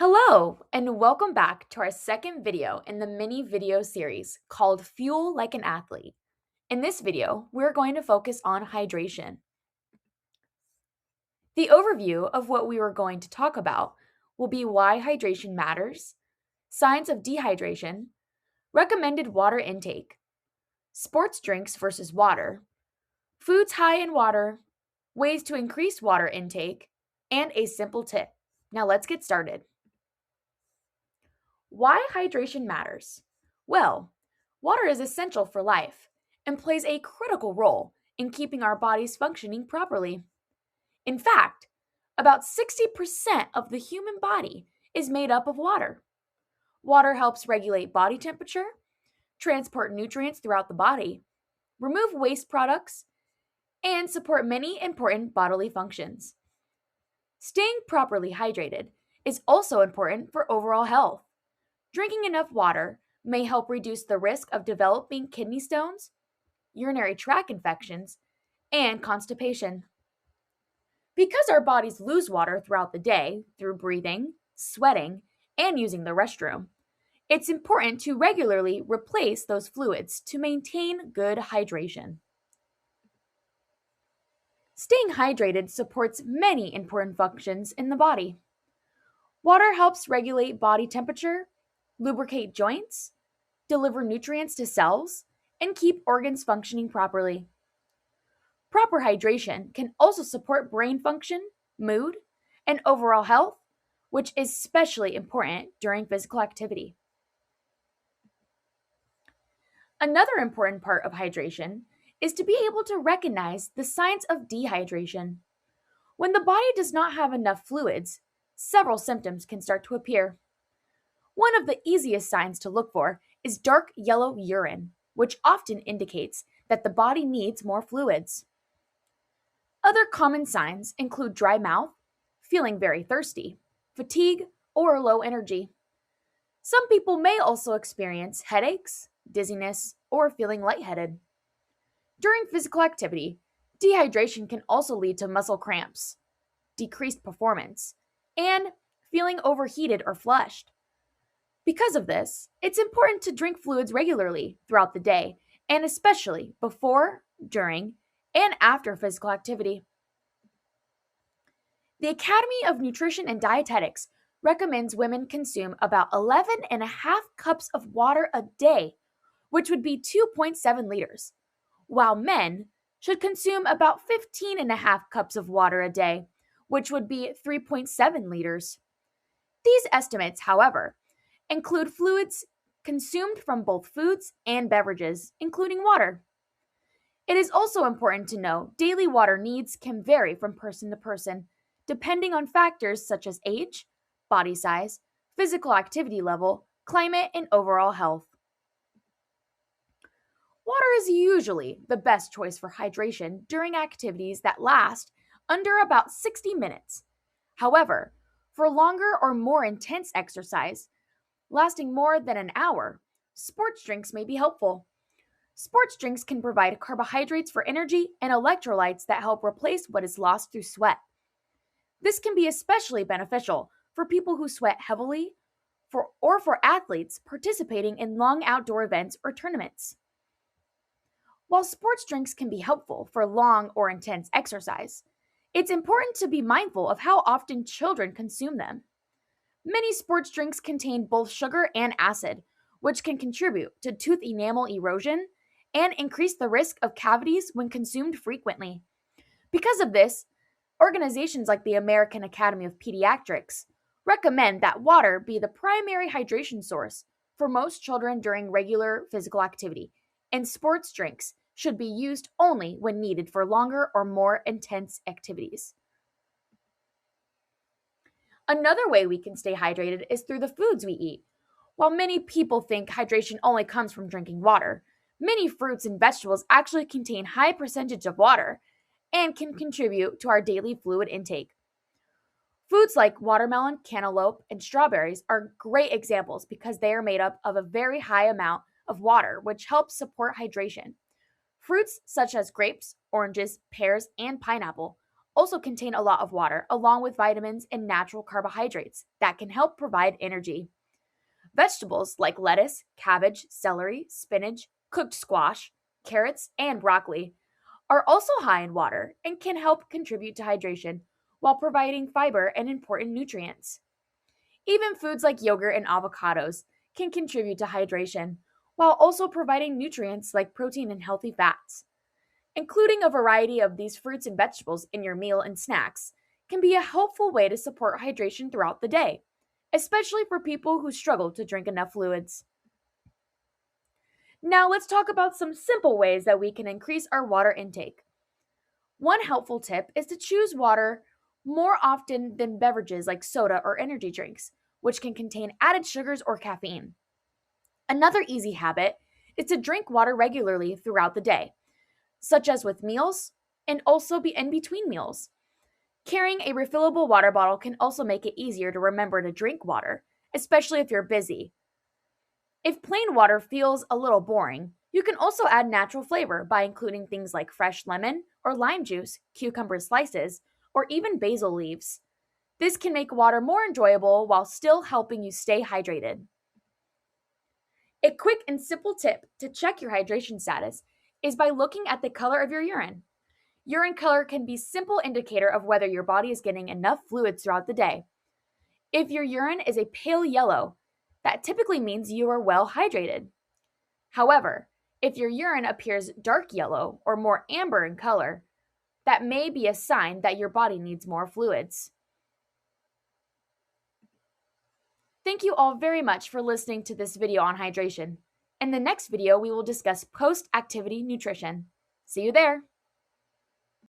Hello, and welcome back to our second video in the mini video series called Fuel Like an Athlete. In this video, we're going to focus on hydration. The overview of what we were going to talk about will be why hydration matters, signs of dehydration, recommended water intake, sports drinks versus water, foods high in water, ways to increase water intake, and a simple tip. Now let's get started. Why hydration matters? Well, water is essential for life and plays a critical role in keeping our bodies functioning properly. In fact, about 60% of the human body is made up of water. Water helps regulate body temperature, transport nutrients throughout the body, remove waste products, and support many important bodily functions. Staying properly hydrated is also important for overall health. Drinking enough water may help reduce the risk of developing kidney stones, urinary tract infections, and constipation. Because our bodies lose water throughout the day through breathing, sweating, and using the restroom, it's important to regularly replace those fluids to maintain good hydration. Staying hydrated supports many important functions in the body. Water helps regulate body temperature, lubricate joints, deliver nutrients to cells, and keep organs functioning properly. Proper hydration can also support brain function, mood, and overall health, which is especially important during physical activity. Another important part of hydration is to be able to recognize the signs of dehydration. When the body does not have enough fluids, several symptoms can start to appear. One of the easiest signs to look for is dark yellow urine, which often indicates that the body needs more fluids. Other common signs include dry mouth, feeling very thirsty, fatigue, or low energy. Some people may also experience headaches, dizziness, or feeling lightheaded. During physical activity, dehydration can also lead to muscle cramps, decreased performance, and feeling overheated or flushed. Because of this, it's important to drink fluids regularly throughout the day, and especially before, during, and after physical activity. The Academy of Nutrition and Dietetics recommends women consume about 11 and a half cups of water a day, which would be 2.7 liters, while men should consume about 15 and a half cups of water a day, which would be 3.7 liters. These estimates, however, include fluids consumed from both foods and beverages, including water. It is also important to know daily water needs can vary from person to person, depending on factors such as age, body size, physical activity level, climate, and overall health. Water is usually the best choice for hydration during activities that last under about 60 minutes. However, for longer or more intense exercise, lasting more than an hour, sports drinks may be helpful. Sports drinks can provide carbohydrates for energy and electrolytes that help replace what is lost through sweat. This can be especially beneficial for people who sweat heavily or for athletes participating in long outdoor events or tournaments. While sports drinks can be helpful for long or intense exercise, it's important to be mindful of how often children consume them. Many sports drinks contain both sugar and acid, which can contribute to tooth enamel erosion and increase the risk of cavities when consumed frequently. Because of this, organizations like the American Academy of Pediatrics recommend that water be the primary hydration source for most children during regular physical activity, and sports drinks should be used only when needed for longer or more intense activities. Another way we can stay hydrated is through the foods we eat. While many people think hydration only comes from drinking water, many fruits and vegetables actually contain high percentage of water and can contribute to our daily fluid intake. Foods like watermelon, cantaloupe, and strawberries are great examples because they are made up of a very high amount of water, which helps support hydration. Fruits such as grapes, oranges, pears, and pineapple also contain a lot of water, along with vitamins and natural carbohydrates that can help provide energy. Vegetables like lettuce, cabbage, celery, spinach, cooked squash, carrots, and broccoli are also high in water and can help contribute to hydration while providing fiber and important nutrients. Even foods like yogurt and avocados can contribute to hydration while also providing nutrients like protein and healthy fats. Including a variety of these fruits and vegetables in your meal and snacks can be a helpful way to support hydration throughout the day, especially for people who struggle to drink enough fluids. Now, let's talk about some simple ways that we can increase our water intake. One helpful tip is to choose water more often than beverages like soda or energy drinks, which can contain added sugars or caffeine. Another easy habit is to drink water regularly throughout the day, such as with meals and also be in between meals. Carrying a refillable water bottle can also make it easier to remember to drink water, especially if you're busy. If plain water feels a little boring, you can also add natural flavor by including things like fresh lemon or lime juice, cucumber slices, or even basil leaves. This can make water more enjoyable while still helping you stay hydrated. A quick and simple tip to check your hydration status is by looking at the color of your urine. Urine color can be a simple indicator of whether your body is getting enough fluids throughout the day. If your urine is a pale yellow, that typically means you are well hydrated. However, if your urine appears dark yellow or more amber in color, that may be a sign that your body needs more fluids. Thank you all very much for listening to this video on hydration. In the next video, we will discuss post-activity nutrition. See you there!